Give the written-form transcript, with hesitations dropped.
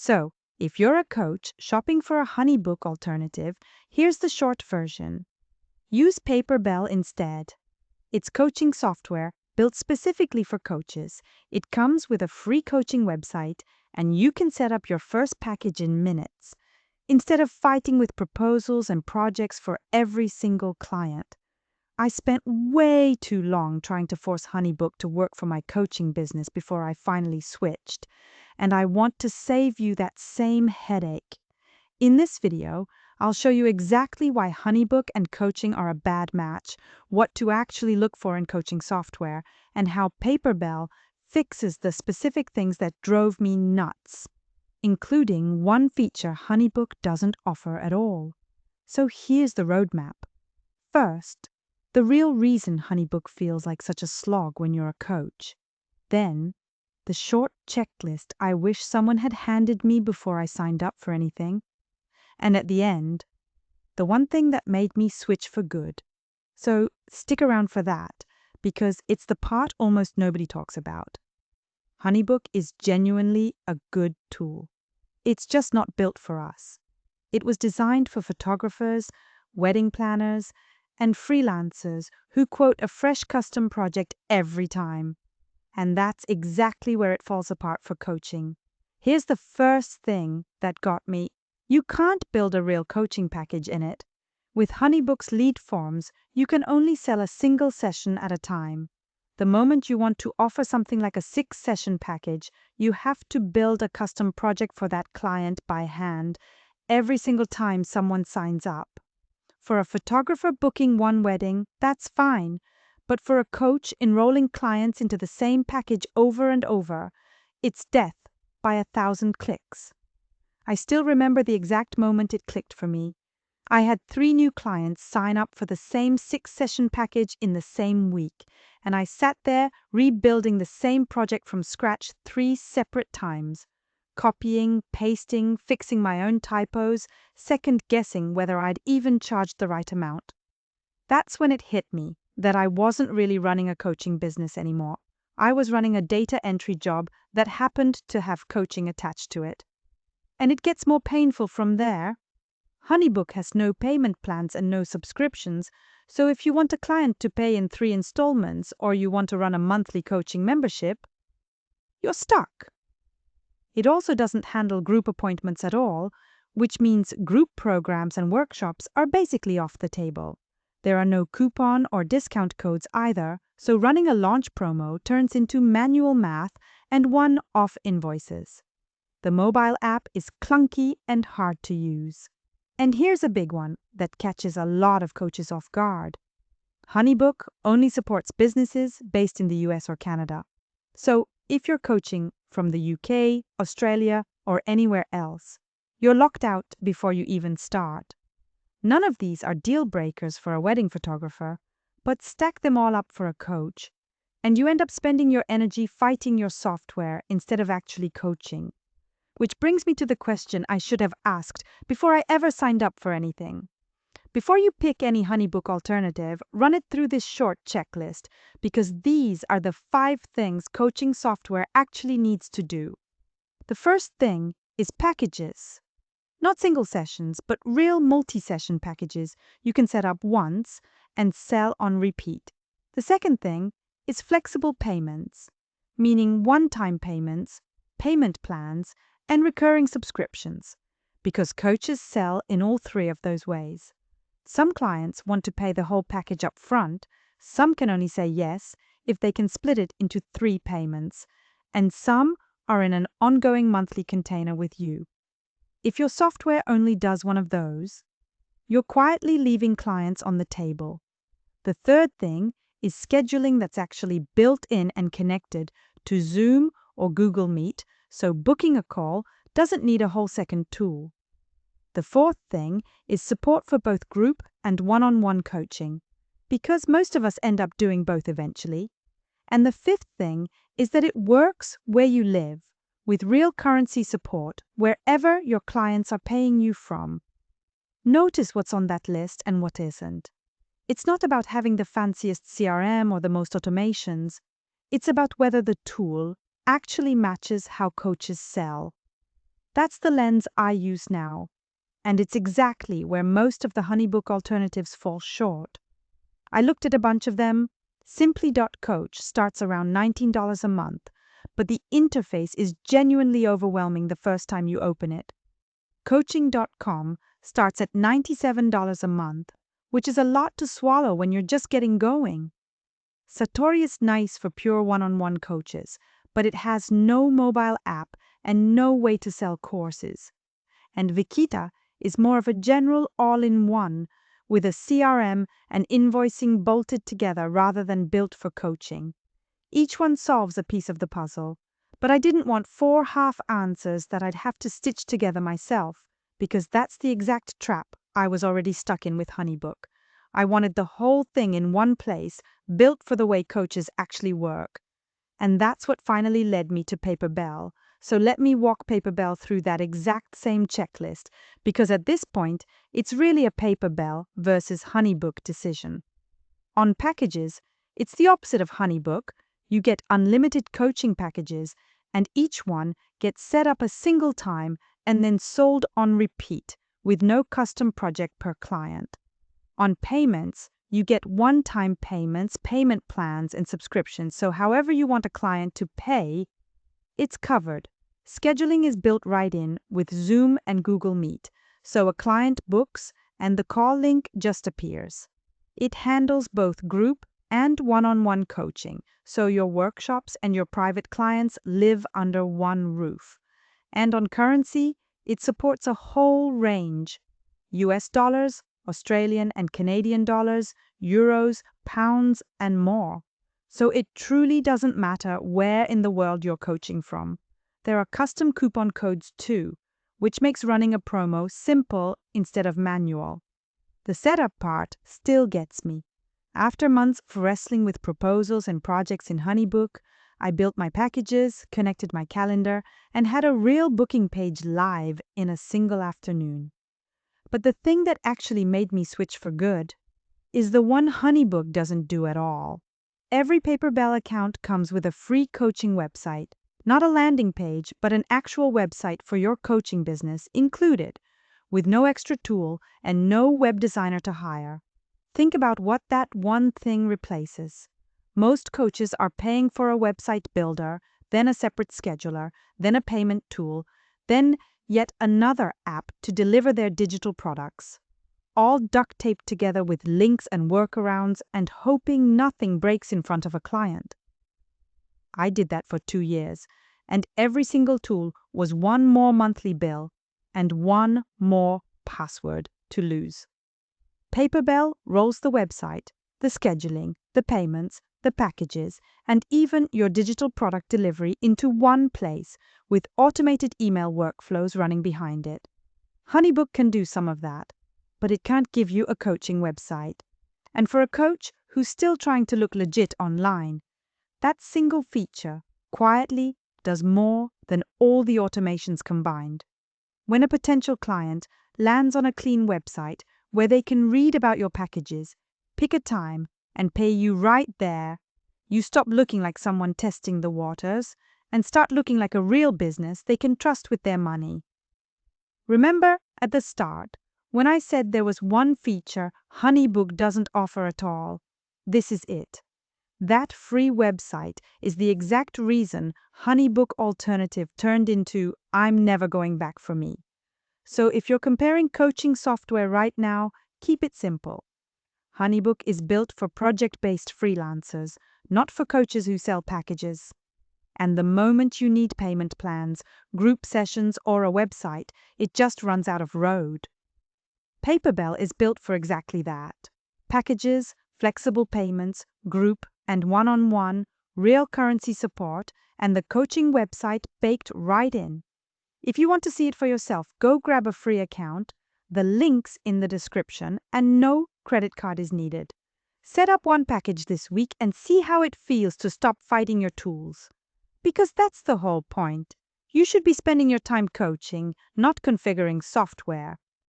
So, if you're a coach shopping for a HoneyBook alternative, here's the short version. Use Paperbell instead. It's coaching software built specifically for coaches. It comes with a free coaching website, and you can set up your first package in minutes, instead of fighting with proposals and projects for every single client. I spent way too long trying to force HoneyBook to work for my coaching business before I finally switched, and I want to save you that same headache. In this video, I'll show you exactly why HoneyBook and coaching are a bad match, what to actually look for in coaching software, and how Paperbell fixes the specific things that drove me nuts, including one feature HoneyBook doesn't offer at all. So here's the roadmap. First, the real reason HoneyBook feels like such a slog when you're a coach. Then, the short checklist I wish someone had handed me before I signed up for anything. And at the end, the one thing that made me switch for good. So stick around for that, because it's the part almost nobody talks about. HoneyBook is genuinely a good tool. It's just not built for us. It was designed for photographers, wedding planners, and freelancers who quote a fresh custom project every time. And that's exactly where it falls apart for coaching. Here's the first thing that got me. You can't build a real coaching package in it. With HoneyBook's lead forms, you can only sell a single session at a time. The moment you want to offer something like a 6-session package, you have to build a custom project for that client by hand every single time someone signs up. For a photographer booking one wedding, that's fine. But for a coach enrolling clients into the same package over and over, it's death by 1,000 clicks. I still remember the exact moment it clicked for me. I had 3 new clients sign up for the same 6-session package in the same week, and I sat there rebuilding the same project from scratch 3 separate times. Copying, pasting, fixing my own typos, second-guessing whether I'd even charged the right amount. That's when it hit me that I wasn't really running a coaching business anymore. I was running a data entry job that happened to have coaching attached to it. And it gets more painful from there. HoneyBook has no payment plans and no subscriptions, so if you want a client to pay in 3 installments or you want to run a monthly coaching membership, you're stuck. It also doesn't handle group appointments at all, which means group programs and workshops are basically off the table. There are no coupon or discount codes either, so running a launch promo turns into manual math and one-off invoices. The mobile app is clunky and hard to use. And here's a big one that catches a lot of coaches off guard. HoneyBook only supports businesses based in the US or Canada. So if you're coaching from the UK, Australia, or anywhere else, you're locked out before you even start. None of these are deal breakers for a wedding photographer, but stack them all up for a coach, and you end up spending your energy fighting your software instead of actually coaching. Which brings me to the question I should have asked before I ever signed up for anything. Before you pick any HoneyBook alternative, run it through this short checklist, because these are the 5 things coaching software actually needs to do. The first thing is packages. Not single sessions, but real multi-session packages you can set up once and sell on repeat. The second thing is flexible payments, meaning one-time payments, payment plans, and recurring subscriptions, because coaches sell in all 3 of those ways. Some clients want to pay the whole package up front, some can only say yes if they can split it into 3 payments, and some are in an ongoing monthly container with you. If your software only does one of those, you're quietly leaving clients on the table. The third thing is scheduling that's actually built in and connected to Zoom or Google Meet, so booking a call doesn't need a whole second tool. The fourth thing is support for both group and one-on-one coaching, because most of us end up doing both eventually. And the fifth thing is that it works where you live, with real currency support wherever your clients are paying you from. Notice what's on that list and what isn't. It's not about having the fanciest CRM or the most automations. It's about whether the tool actually matches how coaches sell. That's the lens I use now, and it's exactly where most of the HoneyBook alternatives fall short. I looked at a bunch of them. Simply.coach starts around $19 a month, but the interface is genuinely overwhelming the first time you open it. Coaching.com starts at $97 a month, which is a lot to swallow when you're just getting going. Satori is nice for pure one-on-one coaches, but it has no mobile app and no way to sell courses. And Vikita is more of a general all-in-one with a CRM and invoicing bolted together rather than built for coaching. Each one solves a piece of the puzzle, but I didn't want 4 half answers that I'd have to stitch together myself, because that's the exact trap I was already stuck in with HoneyBook. I wanted the whole thing in one place, built for the way coaches actually work. And that's what finally led me to Paperbell. So let me walk Paperbell through that exact same checklist, because at this point, it's really a Paperbell versus HoneyBook decision. On packages, it's the opposite of HoneyBook. You get unlimited coaching packages, and each one gets set up a single time and then sold on repeat, with no custom project per client. On payments, you get one-time payments, payment plans, and subscriptions, so however you want a client to pay, it's covered. Scheduling is built right in with Zoom and Google Meet, so a client books and the call link just appears. It handles both group and one-on-one coaching, so your workshops and your private clients live under one roof. And on currency, it supports a whole range: US dollars, Australian and Canadian dollars, euros, pounds, and more. So it truly doesn't matter where in the world you're coaching from. There are custom coupon codes too, which makes running a promo simple instead of manual. The setup part still gets me. After months of wrestling with proposals and projects in HoneyBook, I built my packages, connected my calendar, and had a real booking page live in a single afternoon. But the thing that actually made me switch for good is the one HoneyBook doesn't do at all. Every Paperbell account comes with a free coaching website, not a landing page, but an actual website for your coaching business included, with no extra tool and no web designer to hire. Think about what that one thing replaces. Most coaches are paying for a website builder, then a separate scheduler, then a payment tool, then yet another app to deliver their digital products, all duct taped together with links and workarounds and hoping nothing breaks in front of a client. I did that for 2 years, and every single tool was one more monthly bill and one more password to lose. Paperbell rolls the website, the scheduling, the payments, the packages, and even your digital product delivery into one place, with automated email workflows running behind it. HoneyBook can do some of that, but it can't give you a coaching website. And for a coach who's still trying to look legit online, that single feature quietly does more than all the automations combined. When a potential client lands on a clean website where they can read about your packages, pick a time, and pay you right there, you stop looking like someone testing the waters and start looking like a real business they can trust with their money. Remember at the start when I said there was one feature HoneyBook doesn't offer at all? This is it. That free website is the exact reason HoneyBook Alternative turned into I'm never going back for me. So if you're comparing coaching software right now, keep it simple. HoneyBook is built for project-based freelancers, not for coaches who sell packages. And the moment you need payment plans, group sessions, or a website, it just runs out of road. Paperbell is built for exactly that. Packages, flexible payments, group and one-on-one, real currency support, and the coaching website baked right in. If you want to see it for yourself, go grab a free account. The link's in the description, and no credit card is needed. Set up one package this week and see how it feels to stop fighting your tools. Because that's the whole point. You should be spending your time coaching, not configuring software.